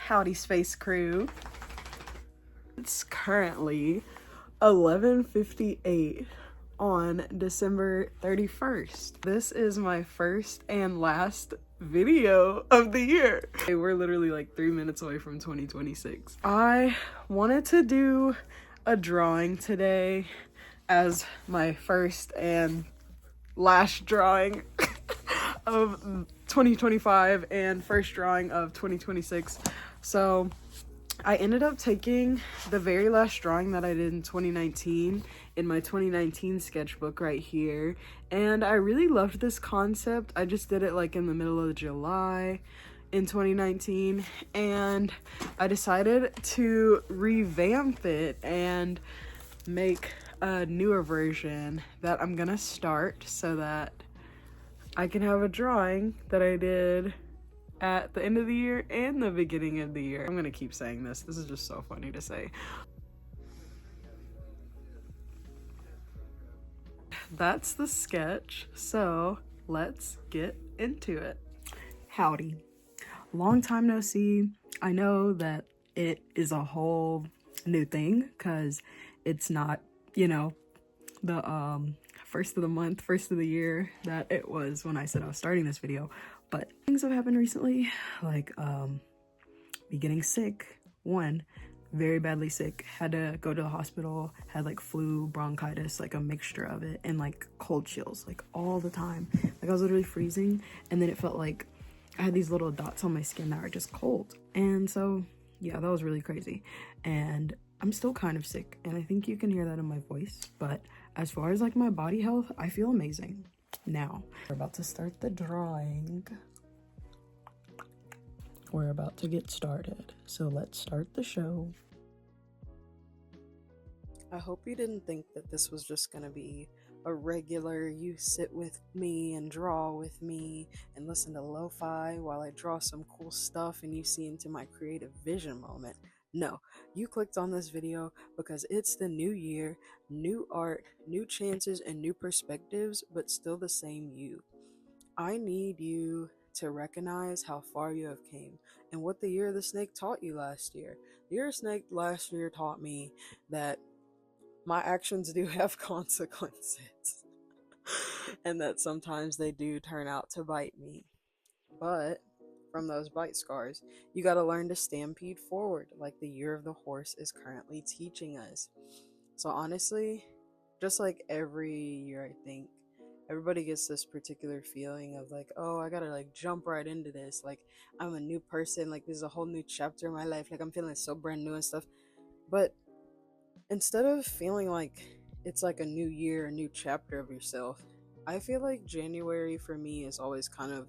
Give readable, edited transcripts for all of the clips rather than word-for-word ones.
Howdy Space Crew. It's currently 11:58 on December 31st. This is my first and last video of the year. We're literally like 3 minutes away from 2026. I wanted to do a drawing today as my first and last drawing of 2025 and first drawing of 2026. So I ended up taking the very last drawing that I did in 2019 in my 2019 sketchbook right here, and I really loved this concept. I just did it like in the middle of July in 2019, and I decided to revamp it and make a newer version that I'm gonna start so that I can have a drawing that I did at the end of the year and the beginning of the year. I'm gonna keep saying this. This is just so funny to say. That's the sketch, so let's get into it. Howdy. Long time no see. I know that it is a whole new thing because it's not, you know, the first of the month, first of the year that it was when I said I was starting this video. But things have happened recently, like me getting sick. One, very badly sick, had to go to the hospital, had like flu, bronchitis, like a mixture of it, and like cold chills like all the time. Like I was literally freezing, and then it felt like I had these little dots on my skin that were just cold. And so yeah, that was really crazy. And I'm still kind of sick, and I think you can hear that in my voice, but as far as like my body health, I feel amazing. Now, we're about to start the drawing. We're about to get started, so let's start the show. I hope you didn't think that this was just gonna be a regular you sit with me and draw with me and listen to lo-fi while I draw some cool stuff and you see into my creative vision moment. No, you clicked on this video because it's the new year, new art, new chances, and new perspectives, but still the same you. I need you to recognize how far you have came and what the year of the snake taught you last year. The year of the snake last year taught me that my actions do have consequences and that sometimes they do turn out to bite me. But from those bite scars, you got to learn to stampede forward like the year of the horse is currently teaching us. So honestly, just like every year, I think everybody gets this particular feeling of like, oh, I gotta like jump right into this, like I'm a new person, like this is a whole new chapter in my life, like I'm feeling so brand new and stuff. But instead of feeling like it's like a new year, a new chapter of yourself, I feel like January for me is always kind of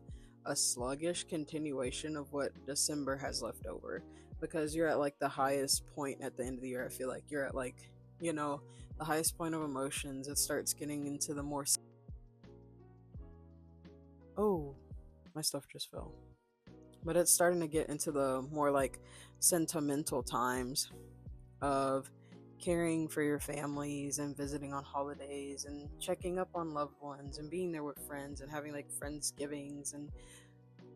a sluggish continuation of what December has left over, because you're at like the highest point at the end of the year. I feel like you're at like, you know, the highest point of emotions. It starts getting into the more, oh, my stuff just fell, but it's starting to get into the more like sentimental times of caring for your families and visiting on holidays and checking up on loved ones and being there with friends and having like Friendsgivings and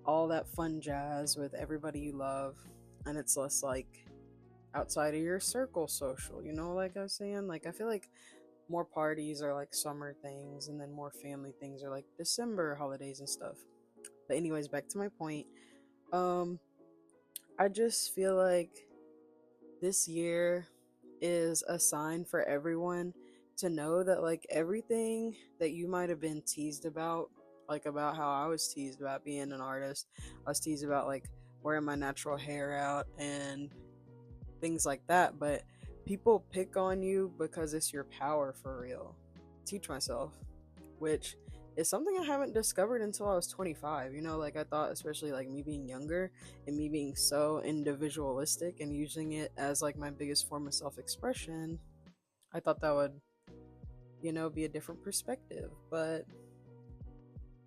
all that fun jazz with everybody you love. And it's less like outside of your circle social, you know, like I was saying, like I feel like more parties are like summer things and then more family things are like December holidays and stuff. But anyways, back to my point. I just feel like this year is a sign for everyone to know that like everything that you might have been teased about, like about how I was teased about being an artist, I was teased about like wearing my natural hair out and things like that, but people pick on you because it's your power for real. Teach myself, which is something I haven't discovered until I was 25. You know, like I thought, especially like me being younger and me being so individualistic and using it as like my biggest form of self-expression, I thought that would, you know, be a different perspective. But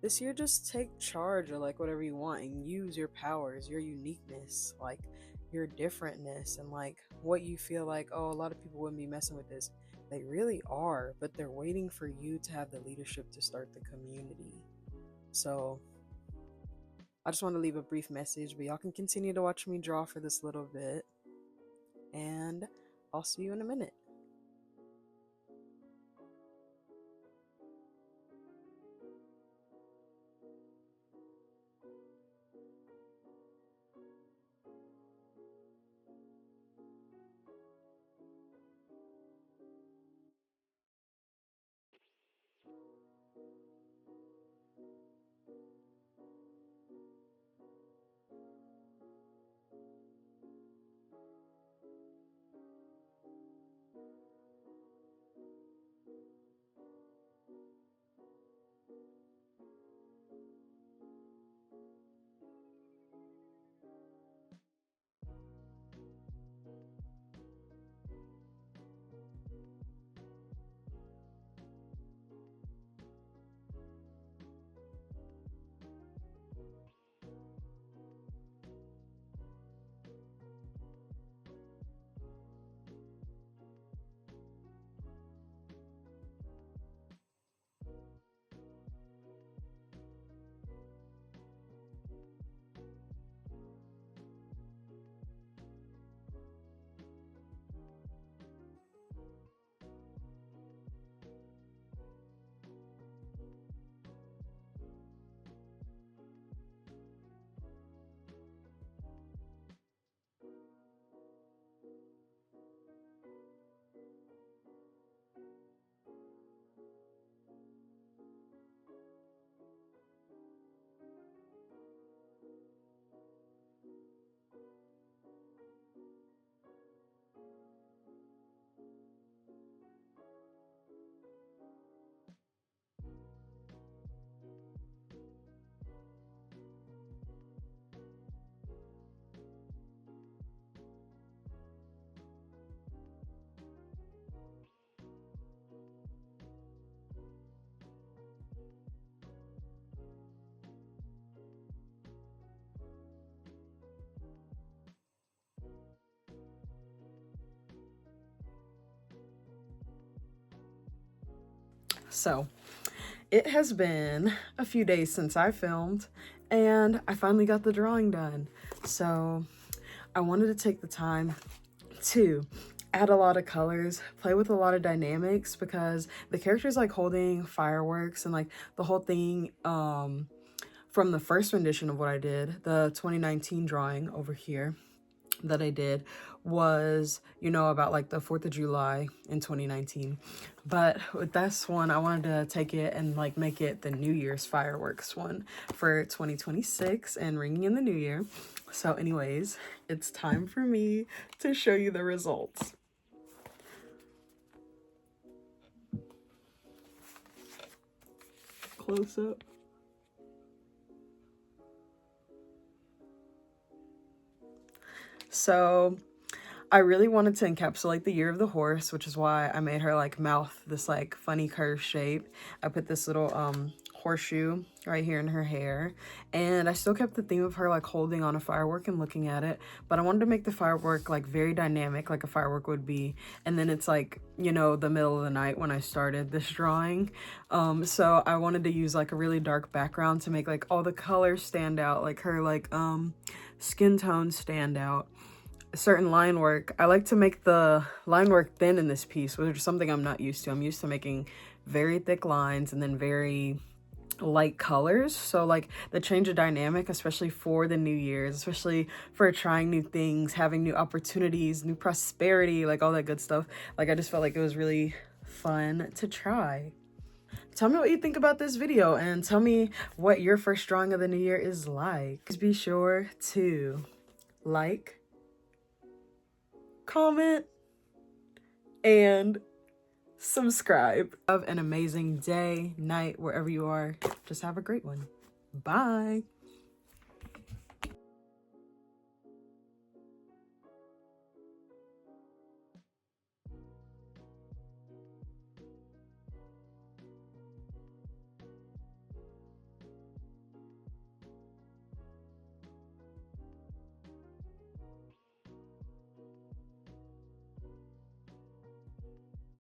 this year, just take charge of like whatever you want and use your powers, your uniqueness, like your differentness, and like what you feel like, oh, a lot of people wouldn't be messing with this. They really are, but they're waiting for you to have the leadership to start the community. So I just want to leave a brief message, but y'all can continue to watch me draw for this little bit, and I'll see you in a minute. So, it has been a few days since I filmed, and I finally got the drawing done. So, I wanted to take the time to add a lot of colors, play with a lot of dynamics, because the character's like holding fireworks and like the whole thing from the first rendition of what I did, the 2019 drawing over here that I did was, you know, about like the 4th of July in 2019. But with this one, I wanted to take it and like make it the New Year's fireworks one for 2026 and ringing in the new year. So anyways, it's time for me to show you the results. Close up. So I really wanted to encapsulate the year of the horse, which is why I made her like mouth this like funny curve shape. I put this little horseshoe right here in her hair, and I still kept the theme of her like holding on a firework and looking at it, but I wanted to make the firework like very dynamic, like a firework would be. And then it's like, you know, the middle of the night when I started this drawing, so I wanted to use like a really dark background to make like all the colors stand out, like her like skin tone stand out. Certain line work, I like to make the line work thin in this piece, which is something I'm not used to. I'm used to making very thick lines and then very light colors. So like the change of dynamic, especially for the New Year's, especially for trying new things, having new opportunities, new prosperity, like all that good stuff, like I just felt like it was really fun to try. Tell me what you think about this video, and tell me what your first drawing of the new year is like. Please be sure to like, comment, and subscribe. Have an amazing day, night, wherever you are. Just have a great one. Bye.